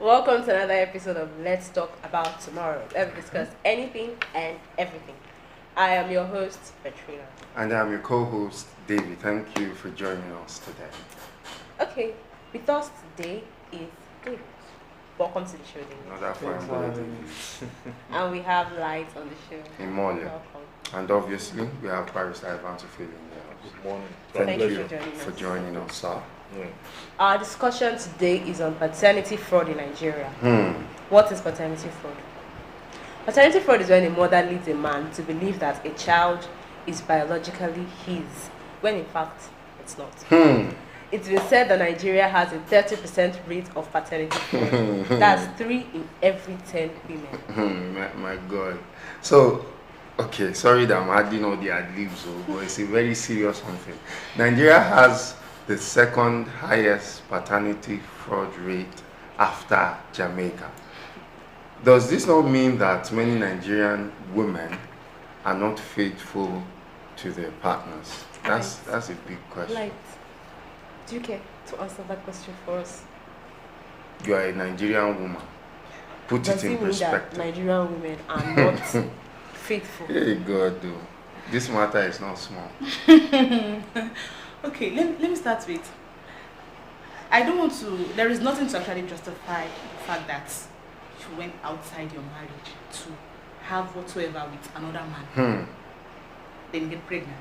Welcome to another episode of Let's Talk About Tomorrow, where we discuss anything and everything. I am your host, Petrina. And I'm your co-host, David. Thank you for joining us today. Okay, with us today is David. Welcome to the show, David. Another fine brother. And we have Light on the show. Imole. Welcome. And obviously, we have Barrister Ivan to fill in there. Good morning. Thank you for joining us, sir. Our discussion today is on paternity fraud in Nigeria. What is paternity fraud? Paternity fraud is when a mother leads a man to believe that a child is biologically his, when in fact it's not. It's been said that Nigeria has a 30% rate of paternity fraud. That's 3 in every 10 women. My God. So, okay, sorry that I'm adding all the ad-libs, but it's a very serious one thing. Nigeria has the second highest paternity fraud rate after Jamaica. Does this not mean that many Nigerian women are not faithful to their partners? That's a big question. Light, do you care to answer that question for us? You are a Nigerian woman. Put it in perspective. That Nigerian women are not faithful? Hey God, though. This matter is not small. Okay, let me start with, I don't want to, there is nothing to actually justify the fact that you went outside your marriage to have whatsoever with another man, then get pregnant,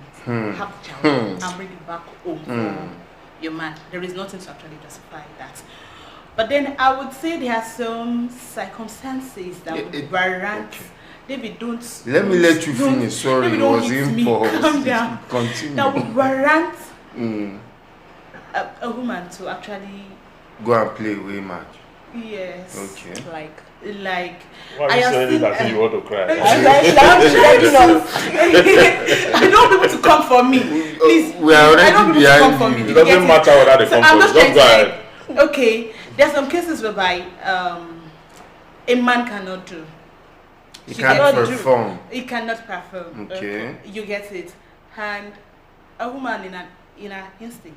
have the child, and bring it back home for your man. There is nothing to actually justify that. But then I would say there are some circumstances that would warrant. Okay. David, don't. Let me let you finish. Sorry, it was impulse. Calm down. Continue. That would warrant a woman to actually go and play away match. Yes. Okay. Like. Why are you saying that you want to cry? I don't want people to come for me. Please. We are already I don't want people to come for me. behind It doesn't matter whether they come I'm for just you. Just go ahead. Okay. There are some cases whereby a man cannot do. He can't perform. He cannot perform. Okay. You get it. And a woman in her instinct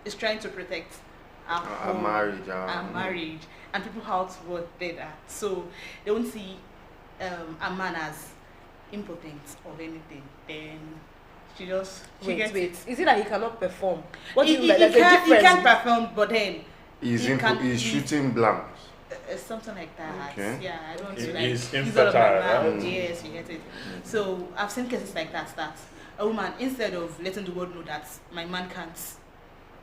is trying to protect her home, marriage. her marriage, and people outward better. So they won't see a man as impotent or anything. Then she just Wait. gets it. Is it that he cannot perform? What do you He mean? There's a can't difference. perform, but then He's shooting blanks. something like that. Okay. Yeah, I don't He's know. Like, infertile, right? Yes, you get it. So I've seen cases like that. That a woman, instead of letting the world know that my man can't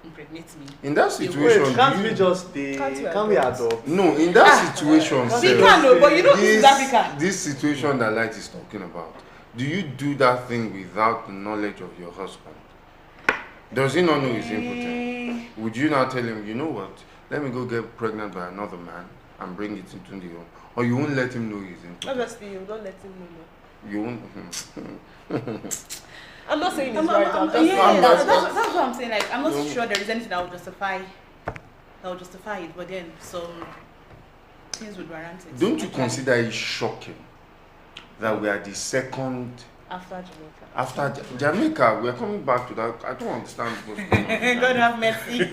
impregnate me. In that situation, Wait, can't we just be? Can we adopt? No, in that situation, We can, no, but you know this is Africa. this situation that Light is talking about, do you do that thing without the knowledge of your husband? Does he not know he's impotent? Would you not tell him, you know what, let me go get pregnant by another man and bring it into the home? Or you won't let him know he's impotent? Obviously, you don't let him know. You won't. I'm not saying it's right. I'm just That's what I'm saying. Like, I'm not sure there is anything that would justify it, but then some things would warrant it. Don't you consider it shocking that we are the second after Jamaica? after Jamaica? We are coming back to that. I don't understand what's going on. God have mercy.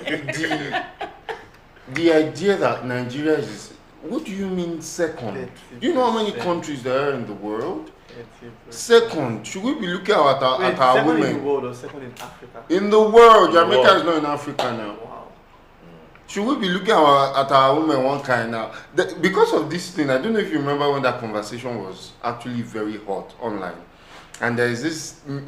The idea that Nigeria is, what do you mean second? Do you know how many countries there are in the world? Second. Should we be looking at our second women? in the world or second in Africa? In the world, Jamaica is not in Africa now. Wow. Should we be looking at our women one kind now? Because of this thing, I don't know if you remember when that conversation was actually very hot online. And there is this, Gen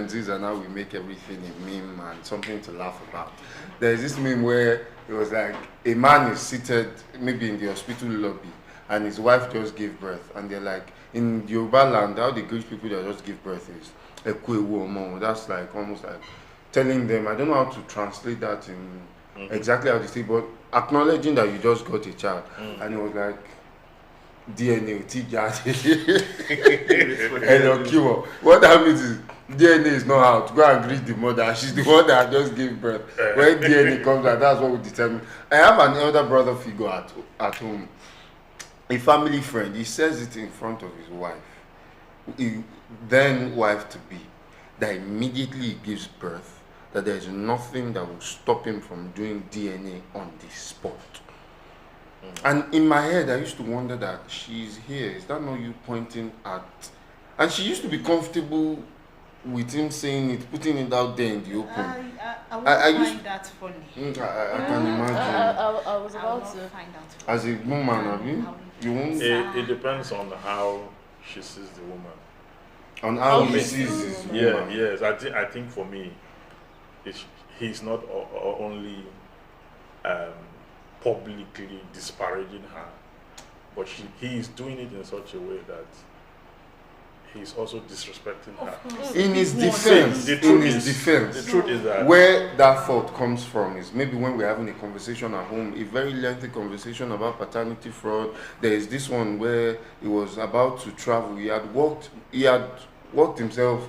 Zs and how we make everything a meme and something to laugh about. There is this meme where it was like a man is seated maybe in the hospital lobby and his wife just gave birth. And they're like, in Yoruba land, how they greet people that just give birth is Ekwewu Omo. That's like almost like telling them, I don't know how to translate that in exactly how they say, but acknowledging that you just got a child. And it was like, DNA, what that means is DNA is not out. Go and greet the mother. She's the one that just gave birth. When DNA comes out, that's what we determine. I have an elder brother figure at home, a family friend. He says it in front of his wife, then wife to be, that immediately he gives birth, that there is nothing that will stop him from doing DNA on the spot. And in my head, I used to wonder that she's here. Is that not you pointing at? And she used to be comfortable with him saying it, putting it out there in the open. I would I find that funny. I can imagine. I was I about would to. not find that funny. As a woman, I mean, you won't. It depends on how she sees the woman. On how How he he sees sees his the Yeah, woman. yes. I think for me, he's not only publicly disparaging her, but he is doing it in such a way that he's also disrespecting her. In his This one. defense, The in truth his is- defense, The truth is that where that thought comes from is maybe when we're having a conversation at home, a very lengthy conversation about paternity fraud. There is this one where he was about to travel. He had worked himself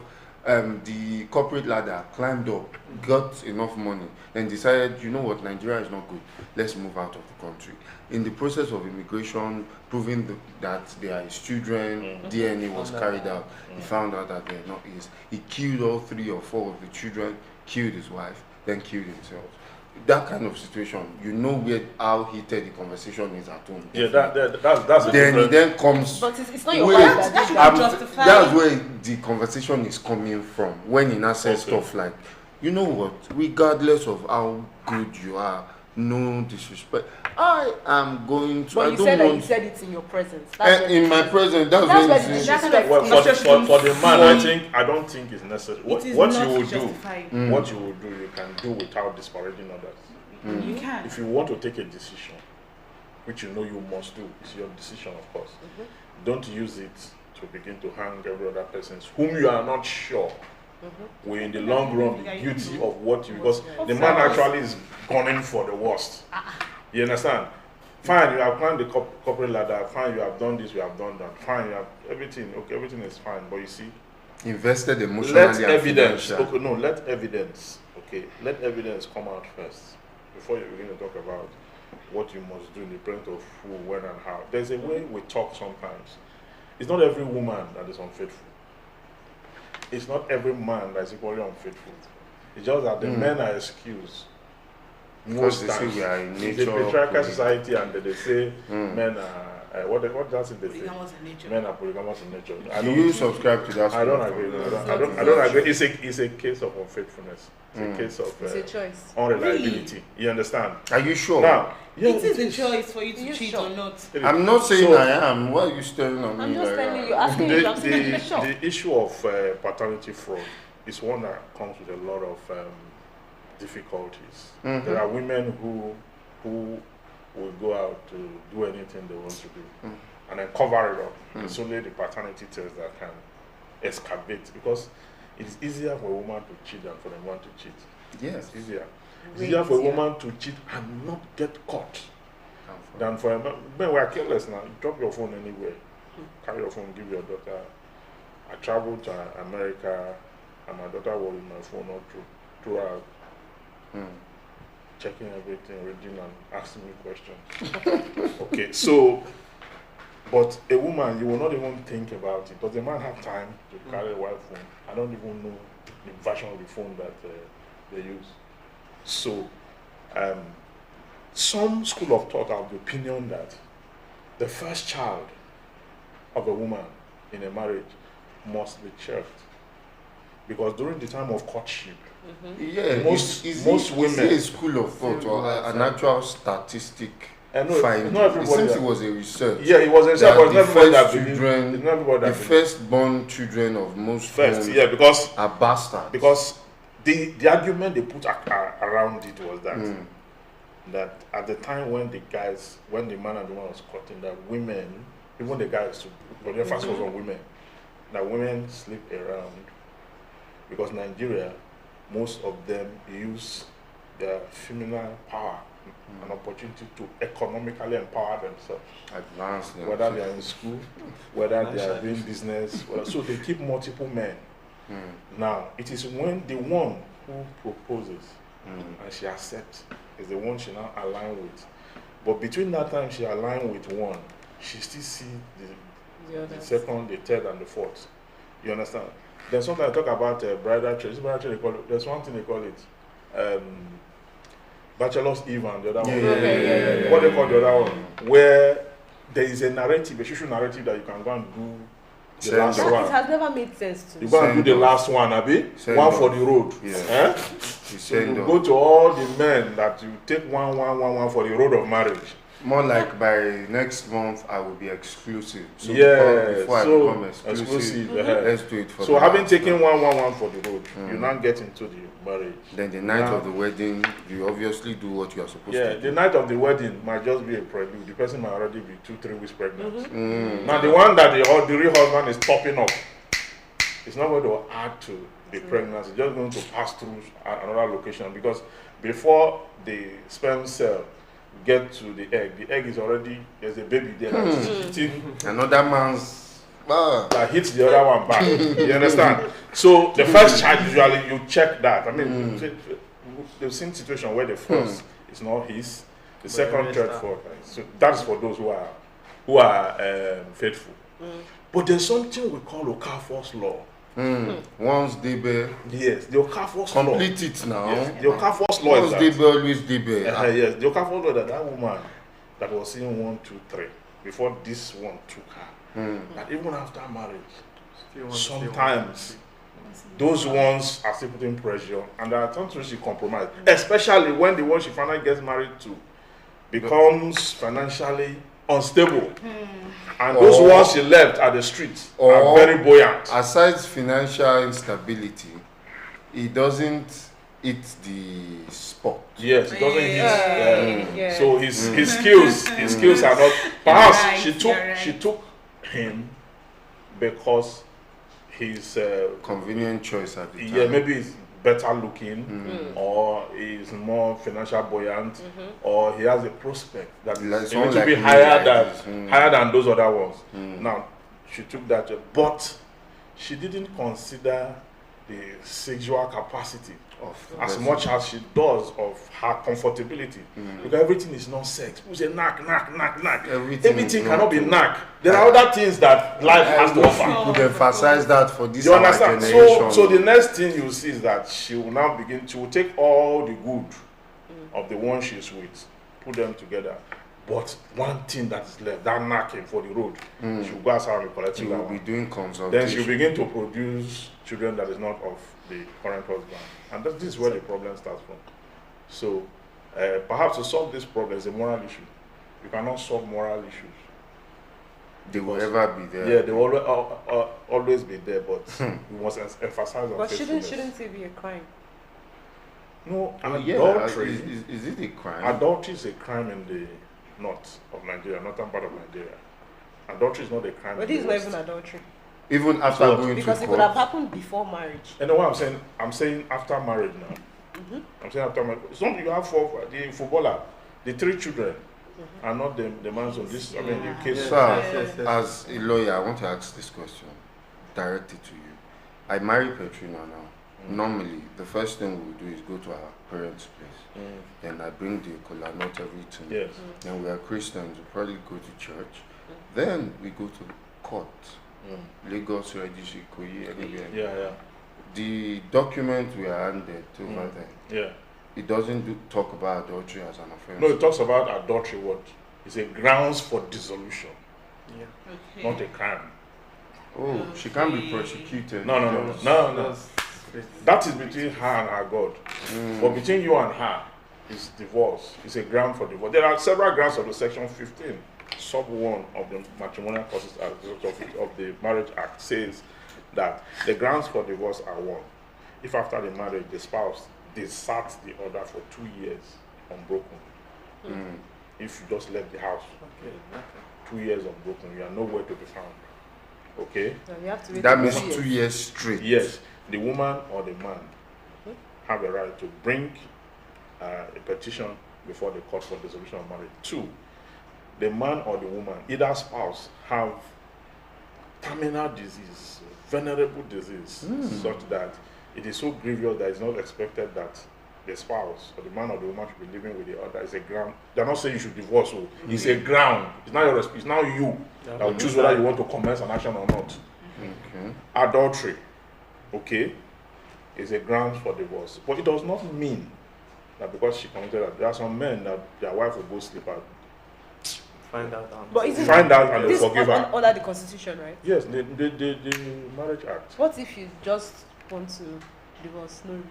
the corporate ladder, climbed up, got enough money, then decided, you know what, Nigeria is not good. Let's move out of the country. In the process of immigration, proving that they are his children, DNA was carried out. He found out that they're not his. He killed all 3 or 4 of the children, killed his wife, then killed himself. That kind of situation, you know how heated the conversation is at home. yeah, that's a Then he different. then comes. But it's not your Wait, wife that should that be did that. justified. That's where the conversation is coming from. When he now says Okay. stuff like, you know what, regardless of how good you are, no disrespect, I am going to. But I you don't said that want. you said it in your presence. That's In my presence, that's That's when where it's the in- disrespect Well, is. for the man, I don't think it's necessary. What It is you not will do, justified. what you will do, you can do without disparaging others. You can. If you want to take a decision, which you know you must do, it's your decision, of course. Don't use it to begin to hang every other person's whom you are not sure will in the long run be guilty of what you, because the man actually is gunning for the worst. You understand? Fine, you have climbed the corporate ladder. Fine, you have done this, you have done that. Fine, you have everything. Okay, everything is fine. But you see, invested emotionally. let and evidence. financially. Okay, no, let evidence. Okay, let evidence come out first before you begin to talk about what you must do in the presence of who, when, and how. There's a way we talk sometimes. It's not every woman that is unfaithful. It's not every man that is equally unfaithful. It's just that the men are excused. Because Most they say times, we are in it's nature. a patriarchal poly- society, and they say men are what does it they say? Polygamous in nature. Men are polygamous in nature. Do you subscribe to that? I don't school of agree. thought? I don't agree. It's a case of unfaithfulness. It's a case of It's a choice. unreliability. You understand? Are you sure? Now, yeah, It is a choice for you to You cheat sure? or not. it is. I'm not saying So, I am. Why are you staring at me? I'm just like telling that? you, asking you, I'm saying you're sure. the issue of paternity fraud is one that comes with a lot of difficulties. There are women who will go out to do anything they want to do and then cover it up. It's only the paternity test that can excavate, because it's easier for a woman to cheat than for a man to cheat. Yes. It's easier. It's Way easier for a easier. woman to cheat and not get caught than for a man. Men, we are careless now. You drop your phone anywhere. Carry your phone, give your daughter. I traveled to America and my daughter was with my phone all throughout. Checking everything, reading and asking me questions. Okay, so, but a woman, you will not even think about it. Does a man have time to carry a wife phone? I don't even know the version of the phone that they use. So, some school of thought have the opinion that the first child of a woman in a marriage must be checked, because during the time of courtship, Yeah, Most- is most it, women- is it a school of thought or an actual statistic I know finding? not It everybody. seems that- it was a research. Yeah, it was a that but it's the not everybody that first believes. children, It's not everybody the that believes. firstborn children of most First, homes yeah, because are bastards. the argument they put around it was that at the time when the man and the woman was cutting, that women, even the guys too, but the emphasis was on women, that women sleep around, because Nigeria, most of them use their feminine power, an opportunity to economically empower themselves, Advanced. yeah. whether they are in school, whether they are doing business, so they keep multiple men. Now, it is when the one who proposes and she accepts is the one she now align with. But between that time she align with one, she still see the second, the third, and the fourth. You understand? Then sometimes I talk about bridal church. Bridal church, they call it, there's one thing they call it Bachelor's Eve and the other one. Yeah. What they call the other one? Where there is a narrative, a social narrative that you can go and do the Send last us. It one. has never made sense to You me. go and do Send the us. last one, Abi. Send One us. for the road. Yeah. Eh? You So you send go us. to all the men that you take one for the road of marriage. More like by next month I will be exclusive. So Yeah, before I so become exclusive, exclusive. let's do it for So the having last taken time. one for the road, you now get into the marriage. Then the night Now- of the wedding, you obviously do what you are supposed Yeah, to the do. night of the wedding might just be a prelude. The person might already be 2-3 weeks pregnant. Mm. Now the one that the real husband is topping up, it's not going to add to the pregnancy. It's just going to pass through another location, because before the sperm cell get to the egg is already, there's a baby there that's hitting, Another man's that hits the other one back. You understand? So the first child, usually you check that. I mean, they've seen situation where the first is not his, the second, the third, rest are- fourth. So that's for those who are faithful. But there's something we call Okafor's law. once they bear, Yes, the Okafor's law. complete it now. Yes, the Okafor's law is Once they that. bear, always they bear. Yes, the Okafor's law that woman that was seeing 1, 2, 3 before this one took her. That even after marriage, Still want to stay sometimes those ones are still putting pressure, and there are times when she compromise, especially when the one she finally gets married to becomes financially unstable, and those Or- ones she left at the street or- are very buoyant. Aside financial instability, it doesn't eat the spot. Yes, it doesn't hit. Yeah. So his skills are not. Perhaps Right, she took you're right. she took him because he's Convenient choice at the time. yeah, maybe he's better looking, or he's more financial buoyant, or he has a prospect that is Like a someone little like bit me higher like than this. higher than those other ones. Now she took that job, but she didn't consider the sexual capacity Of as person. much as she does of her comfortability. Because everything is not sex. People say knack. Everything is cannot be not- knack. There are other things that life has to offer. We could emphasize that for this You our understand? generation. So the next thing you see is that she will now she will take all the good of the one she's with, put them together. But one thing that is left, that knacking for the road, she will go outside and be she collecting will that be one. doing Then consultation. she'll begin to produce children that is not of the current husband. And this is where the problem starts from. So perhaps to solve this problem is a moral issue. You cannot solve moral issues. They will ever be there. Yeah, they will always be there, but we must emphasize on But faithfulness. shouldn't it be a crime? No, Yeah, adultery. is it a crime? Adultery is a crime in the north of Nigeria, northern part of Nigeria. Adultery is not a crime. But in this is the not west. even adultery. Even after So- going Because to it could have court. happened before marriage. You know what I'm saying? I'm saying after marriage now. I'm saying after marriage. Some you have the footballer, the 3 children are not the man's own. This, I mean, the Yes, case. Sir, as a lawyer, I want to ask this question directly to you. I marry Petrina now. Normally, the first thing we do is go to our parents' place. Then I bring the kola nut, everything. Yes. Then we are Christians, we probably go to church. Then we go to court. Lagos, Registry, Koyi, everywhere. Yeah. The document we are handed over there, Yeah. it doesn't talk about adultery as an offense. No, it talks about adultery. What? It's a grounds for dissolution, Yeah. not a crime. Oh, she can't be prosecuted. No. That's- That is between her and her God. But between you and her is divorce. It's a ground for divorce. There are several grounds of the Section 15, sub 1 of the Matrimonial Causes Act of the Marriage Act says that the grounds for divorce are 1. If after the marriage the spouse deserts the other for 2 years unbroken. If you just left the house, Okay. 2 years unbroken, you are nowhere to be found. Okay? So you have to wait That till means 2 years. 2 years straight. Yes, the woman or the man have a right to bring a petition before the court for dissolution of marriage. 2, the man or the woman, either spouse, have terminal disease, venerable disease, such that it is so grievous that it's not expected that the spouse or the man or the woman should be living with the other. It's a ground. They're not saying you should divorce. So it's a ground. It's not your it's now you that will choose whether you want to commence an action or not. Okay. Adultery, okay, is a ground for divorce, but it does not mean that because she committed that. There are some men that their wife will go sleep at. Find out. But is it Find out and they this forgive her. under the constitution, right? Yes, the Marriage Act. What if you just want to divorce, no reason?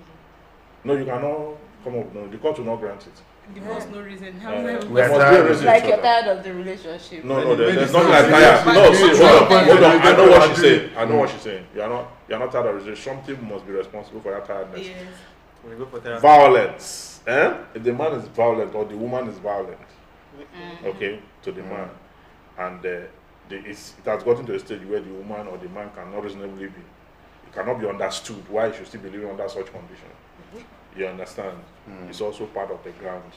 No, you cannot come up. No, the court will not grant it. Divorce, no reason. How Uh, is we that? are tired. not reason Like to you're that. tired of the relationship. No, there's When nothing like it's tired. not- No, see, it's hold not- on. I know what she's agree. saying. I know what she's saying. You're not tired of it. Something must be responsible for that tiredness. Yes. When you go for therapy. Violence. If the man is violent or the woman is violent, okay, to the man, and it has gotten to a stage where the woman or the man cannot reasonably be, it cannot be understood why he should still be living under such condition. You understand? It's also part of the grounds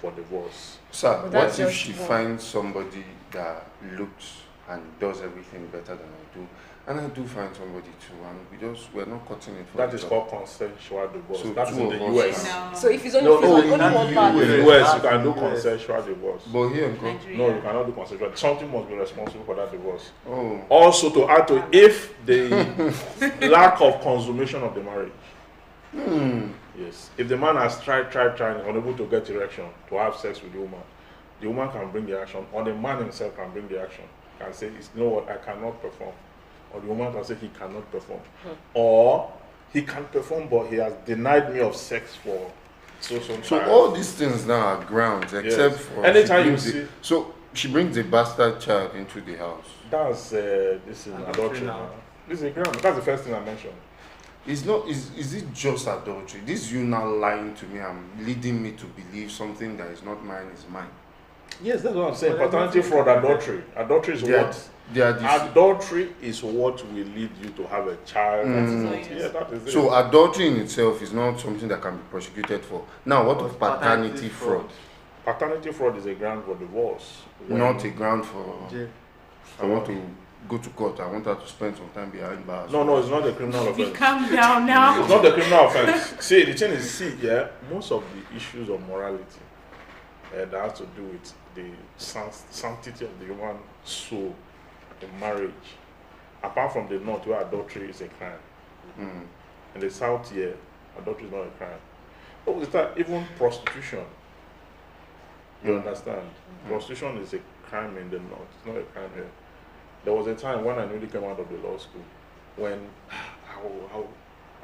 for divorce. Sir, But what that's if just she one. finds somebody that looks and does everything better than I do, and I do find somebody too, and we're not cutting it for That each is other. called consensual divorce. So That's two in the of us US. No. So if it's only, No, if it's no, only in one the part, In the US. US, you can do US. consensual divorce. But here, uncle. Nigeria. No, you cannot do consensual. Something must be responsible for that divorce. Oh, Also, to add to it, if the lack of consummation of the marriage, yes, if the man has tried, unable to get erection to have sex with the woman can bring the action, or the man himself can bring the action, can say, "It's you know what, I cannot perform," or the woman can say he cannot perform, or he can perform, but he has denied me of sex for so so time. all these things now are grounds, except for Anytime she you brings see- so she brings the bastard child into the house. That's this is Adultery adultery now. now. This is a ground. That's the first thing I mentioned. It's not. Is it just adultery? This you now lying to me and leading me to believe something that is not mine is mine. Yes, that's what I'm saying. But Paternity fraud, adultery. Adultery is what? They are the, Adultery is what will lead you to have a child. Mm. Yeah, that is it. so adultery in itself is not something that can be prosecuted for. Now, what of But paternity fraud? paternity fraud is a ground for divorce. Not a ground for. Jail. I want to go to court. I want her to spend some time behind bars. No, it's not a criminal We offense. calm down now. It's not a criminal offense. See, the thing is, most of the issues of morality that has to do with the sanctity of the human soul in marriage. Apart from the north where adultery is a crime. Mm. In the south here, adultery is not a crime. But with that, even prostitution, you understand? Prostitution is a crime in the north. It's not a crime here. There was a time when I newly came out of the law school when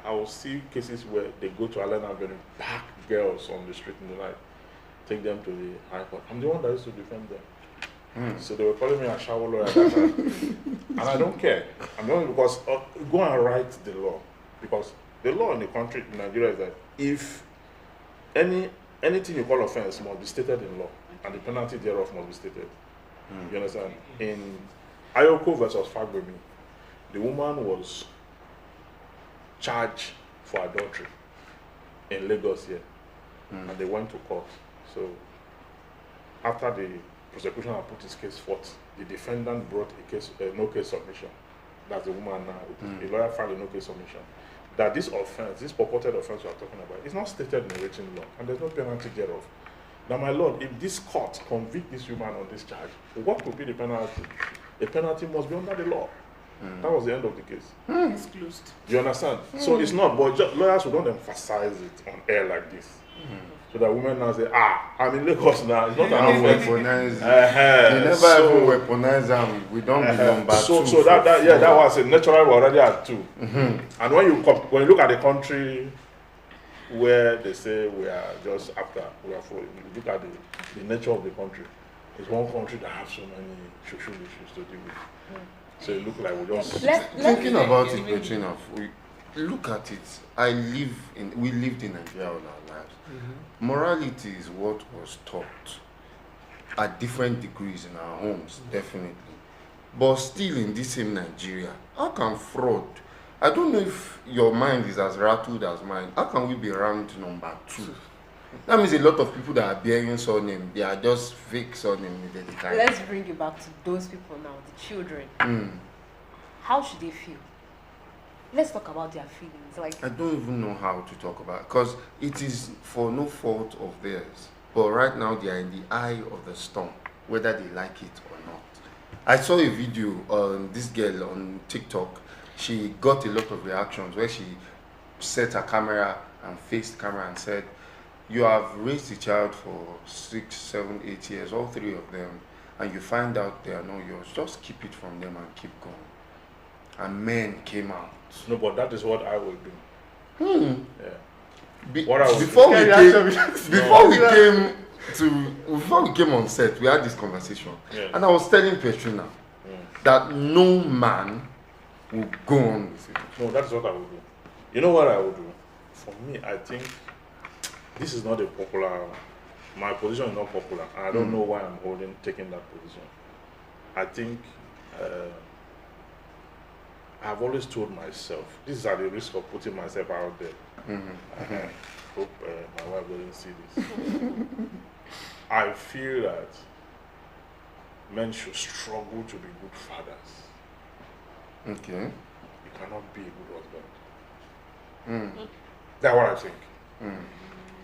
I will see cases where they go to Allen Avenue, pack girls on the street in the night, take them to the high court. I'm the one that used to defend them. So they were calling me a shower lawyer at that time. And I don't care. I'm only because go and write the law. Because the law in the country, in Nigeria, is that if anything you call offense must be stated in law, and the penalty thereof must be stated. You understand? In Ayoko versus Fagbemi, the woman was charged for adultery in Lagos here, and they went to court. So after the prosecution had put his case forth, the defendant brought a case, no case submission. That's the woman now. The lawyer filed a no case submission. That this offense, this purported offense we are talking about, is not stated in the written law, and there's no penalty thereof. Now, my lord, if this court convict this woman on this charge, what could be the penalty? The penalty must be under the law. That was the end of the case. It's closed. You understand? So it's not, but lawyers who don't emphasize it on air like this. So that women now say, I'm in Lagos now. It's not Now an offense. weaponize. Uh-huh. They never even weaponize them. We don't belong back So to. that was a natural. We're already at 2. And when you look at the country where they say we are just after, we are for, you look at the nature of the country. It's one country that has so many social issues to deal with. So it look like we just Thinking about it, Petrina, we look at it. We lived in Nigeria all our lives. Morality is what was taught at different degrees in our homes, definitely. But still in this same Nigeria, how can fraud? I don't know if your mind is as rattled as mine. How can we be ranked number 2? That means a lot of people that are bearing surname, they are just fake surname. Let's bring it back to those people now, the children. How should they feel? Let's talk about their feelings. Like, I don't even know how to talk about it because it is for no fault of theirs. But right now they are in the eye of the storm, whether they like it or not. I saw a video on this girl on TikTok. She got a lot of reactions where she set her camera and faced camera and said, you have raised a child for 6, 7, 8 years, all three of them, and you find out they are not yours, just keep it from them and keep going. And men came out. No, but that is what I will do. Yeah. What I would before do. before we came on set, we had this conversation, Yes. and I was telling Petrina that no man will go on with it. No, that's what I would do. You know what I would do? For me, I think this is not a popular. My position is not popular. I don't know why I'm taking that position. I think I've always told myself, this is at the risk of putting myself out there. I hope my wife doesn't see this. I feel that men should struggle to be good fathers. Okay. You cannot be a good husband. That's what I think.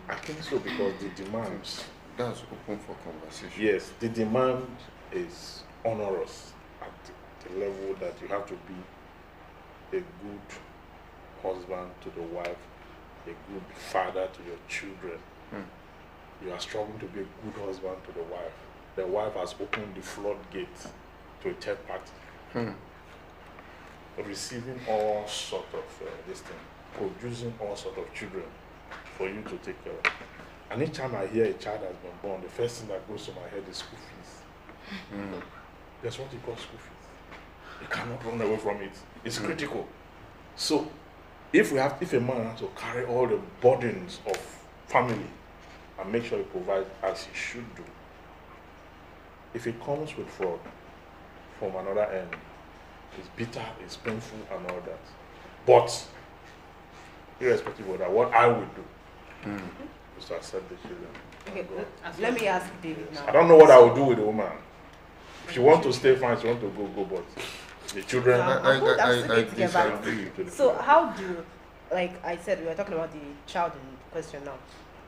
I think so because the demands. That's open for conversation. Yes, the demand is onerous at the level that you have to be a good husband to the wife, a good father to your children. You are struggling to be a good husband to the wife. The wife has opened the floodgate to a third party. Receiving all sort of this thing, producing all sort of children for you to take care of. And each time I hear a child has been born, the first thing that goes to my head is school fees. That's what you call school fees. You cannot run away from it. It's critical. So, if a man has to carry all the burdens of family and make sure he provides as he should do, if it comes with fraud from another end, it's bitter, it's painful, and all that. But, irrespective of that, what I would do is to accept the children. Okay, let me ask David now. I don't know what I would do with the woman. If she wants to stay fine, she wants to go, but the children. I disagree. So how do, like I said, we were talking about the child in question now.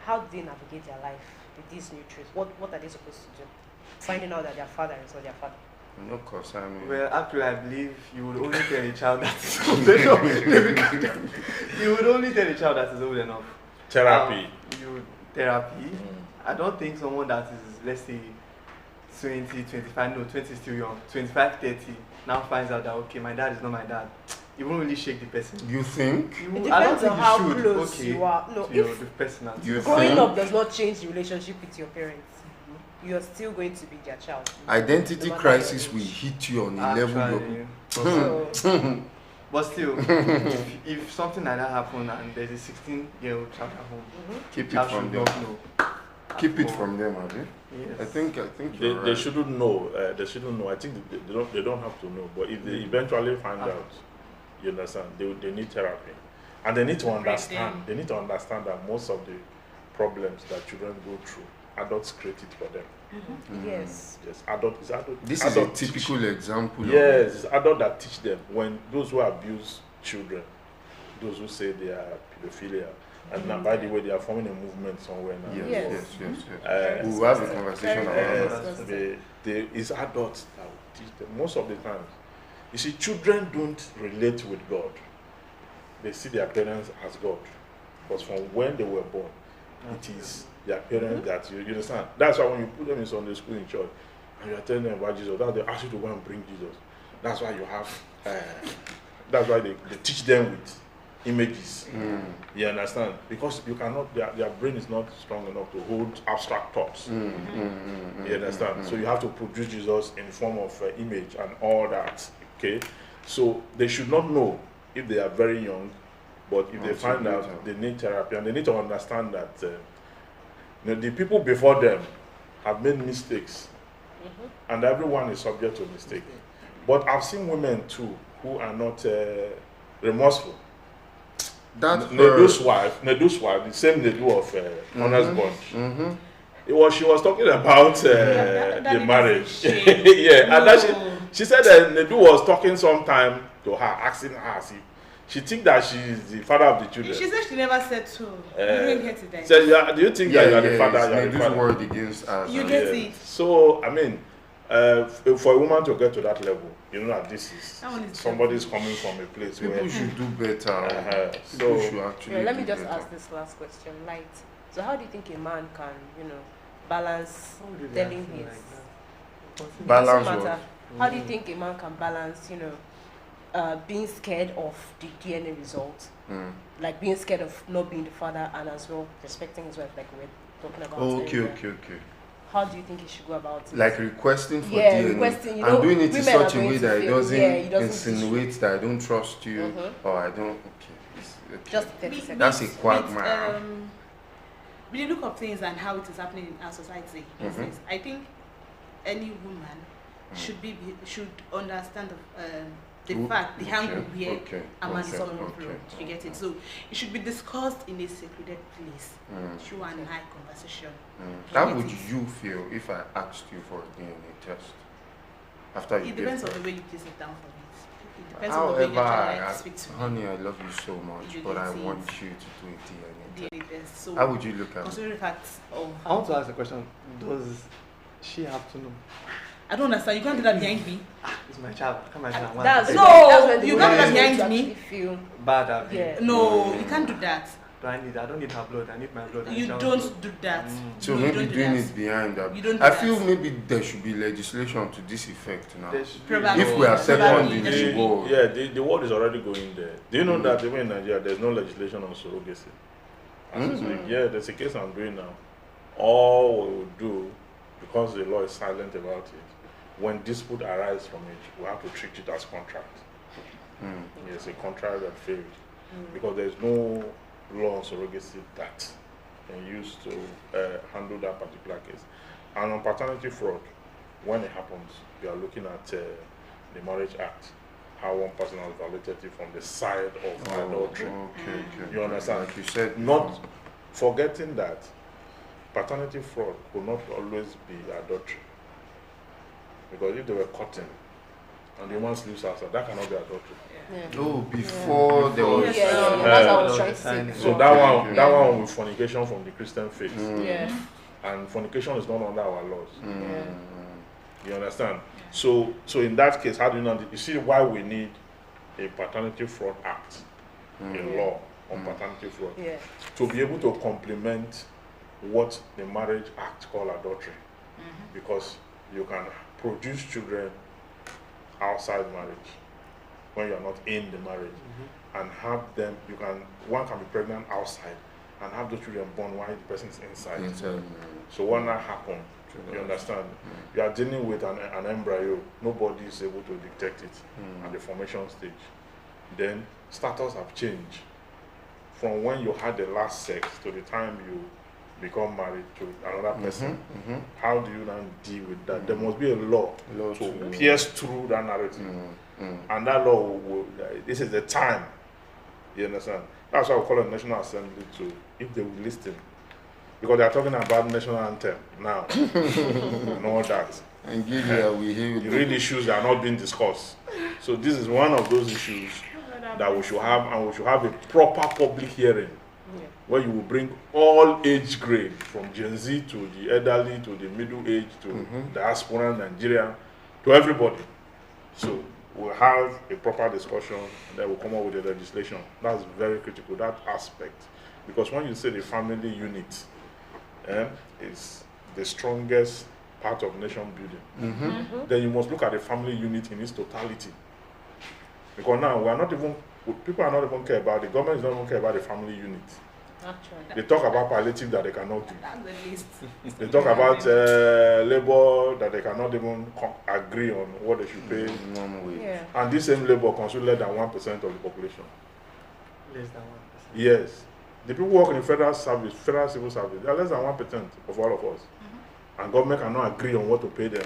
How do they navigate their life with these new truths? What are they supposed to do? Finding out that their father is not their father. No, cause I mean. Well, actually, I believe you would only tell a child that is you would only tell a child that is old enough. Therapy. Therapy. I don't think someone that is, let's say, 20, 25, no, 20 is still young, 25, 30, now finds out that, okay, my dad is not my dad. It won't really shake the person. You think? It depends on how close you are. No, if the personality. growing up does not change the relationship with your parents, you are still going to be their child. Identity crisis will hit you on a level. But still, if something like that happens and there's a 16-year-old child at home, keep it from them. Keep it from them, have you? Yes. I think They shouldn't know. They shouldn't know. I think they don't have to know. But if they eventually find out, you understand, they need therapy, and they need to understand. They need to understand that most of the problems that children go through, adults create it for them. Yes. Yes, adult. This is a typical example. Yes, it's adults that teach them. When those who abuse children, those who say they are pedophilia, and now, by the way, they are forming a movement somewhere now. Yes. We'll have a conversation about that. It's adults that will teach them most of the times. You see, children don't relate with God. They see their parents as God. Because from when they were born, it is their parents that you understand. That's why when you put them in Sunday school in church, and you are telling them about Jesus, that's they ask you to go and bring Jesus. That's why you have, that's why they teach them with images. You understand? Because you cannot, their brain is not strong enough to hold abstract thoughts. You understand? So you have to produce Jesus in form of image and all that. Okay? So they should not know if they are very young, but if they find out, they need therapy, and they need to understand that the people before them have made mistakes, and everyone is subject to mistake. But I've seen women too who are not remorseful. Nedu's wife, the same Nedu of Honest Bunch. She was talking about the marriage. And then she said that Nedu was talking sometime to her, asking her, she think that she is the father of the children. She said she never said so. You didn't get it then. So do you think that you are the father? Nedu's word against us. You get it. So I mean, for a woman to get to that level, you know that this is somebody's coming from a place people where should do better. So should actually let me just ask this last question. Light. So how do you think a man can, balance How do they telling acting his... like that? Continue. Balance Doesn't matter. How do you Mm. think a man can balance, being scared of the DNA result, like being scared of not being the father, and as well respecting his wife, like we we're talking about earlier? Okay. How do you think he should go about it? Like requesting for Yeah, DNA requesting, and doing it in women are such a going way to that it feel- doesn't, yeah, it doesn't insinuate that I don't trust you or I don't. Okay, okay. Just 30 seconds. That's a quagmire. When you look up things and how it is happening in our society, instance, I think any woman should understand the fact, the angle where a man is coming from. You get it? So it should be discussed in a secluded place, through an eye conversation. How would you feel if I asked you for a DNA test after you It gave depends on birth? the way you place it down for me. It depends on the way you're However, trying to speak to me. honey, I love you so much, You but I get it. want you to do a DNA test. DNA test. So How would you look at it? considering the fact of I want to ask a question. Does she have to know? I don't understand. You can't do that behind me. It's my child. I can't imagine. I want That's to No, say that's when the you woman can't is be going behind to me. actually feel bad at me. Yeah. No, you can't do that. I don't need her blood. I need my blood. You don't do that. So No, you maybe don't do doing that. it behind that. You don't do I that. feel maybe there should be legislation to this effect now. Probably. If we are Probably. second in There the should be. world. Yeah, the world is already going there. Do you know that even in Nigeria, there's no legislation on surrogacy? As we speak. Yeah, there's a case I'm doing now. All we will do, because the law is silent about it, when dispute arises from it, we have to treat it as contract. It's a contract that failed. Because there's no law on surrogacy that can use to handle that particular case. And on paternity fraud, when it happens, we are looking at the Marriage Act, how one person has violated it from the side of adultery. Okay. You understand? Like you said, Not forgetting that paternity fraud will not always be adultery. Because if they were cutting and the woman sleeps outside, that cannot be adultery. Oh, before there was. Yeah. That's what I was trying to say. So before. that one with fornication from the Christian faith. Yeah. And fornication is not under our laws. Yeah. You understand? So in that case, how do you know? You see why we need a paternity fraud act, a law on paternity fraud, Yeah. to be able to complement what the Marriage Act called adultery, because you can produce children outside marriage when you are not in the marriage, and have them. One can be pregnant outside and have the children born while the person is inside. So when that happens, you understand, you are dealing with an embryo. Nobody is able to detect it at the formation stage. Then status have changed from when you had the last sex to the time you become married to another person. How do you then deal with that? There must be a law to pierce through that narrative. And that law this is the time. You understand? That's why we call it National Assembly to, if they will listen. Because they are talking about national anthem now and all that. And give here we hear The real issues that are not being discussed. So this is one of those issues that we should have, and we should have a proper public hearing where you will bring all age grade, from Gen Z to the elderly to the middle age to diaspora Nigeria, to everybody. So we'll have a proper discussion, and then we'll come up with the legislation. That's very critical, that aspect. Because when you say the family unit is the strongest part of nation building, then you must look at the family unit in its totality. Because now people are not even care about, the government is not even care about the family unit. Actually. They talk about palliative that they cannot do. That's the least. They talk about labor that they cannot even agree on what they should pay. Yeah. And this same labor consumes less than 1% of the population. Less than 1%. Yes. The people who work in the federal service, federal civil service, they are less than 1% of all of us. And government cannot agree on what to pay them.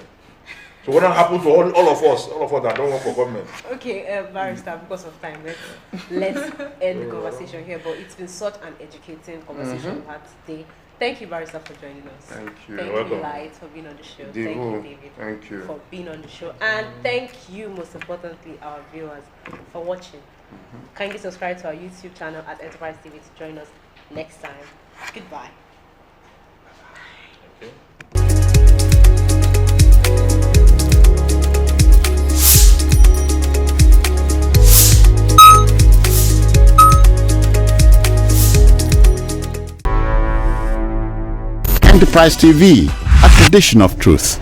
So what happens to all of us that don't work for government? Okay, barrister, because of time, let's end the conversation here. But it's been such an educating conversation we had today. Thank you, barrister, for joining us. Thank you. Thank You're you, welcome. Light, for being on the show. Devo, Thank you, David, thank you. for being on the show. And thank you, most importantly, our viewers, for watching. Kindly subscribe to our YouTube channel at Enterprise TV to join us next time. Goodbye. Okay. Enterprise TV, a tradition of truth.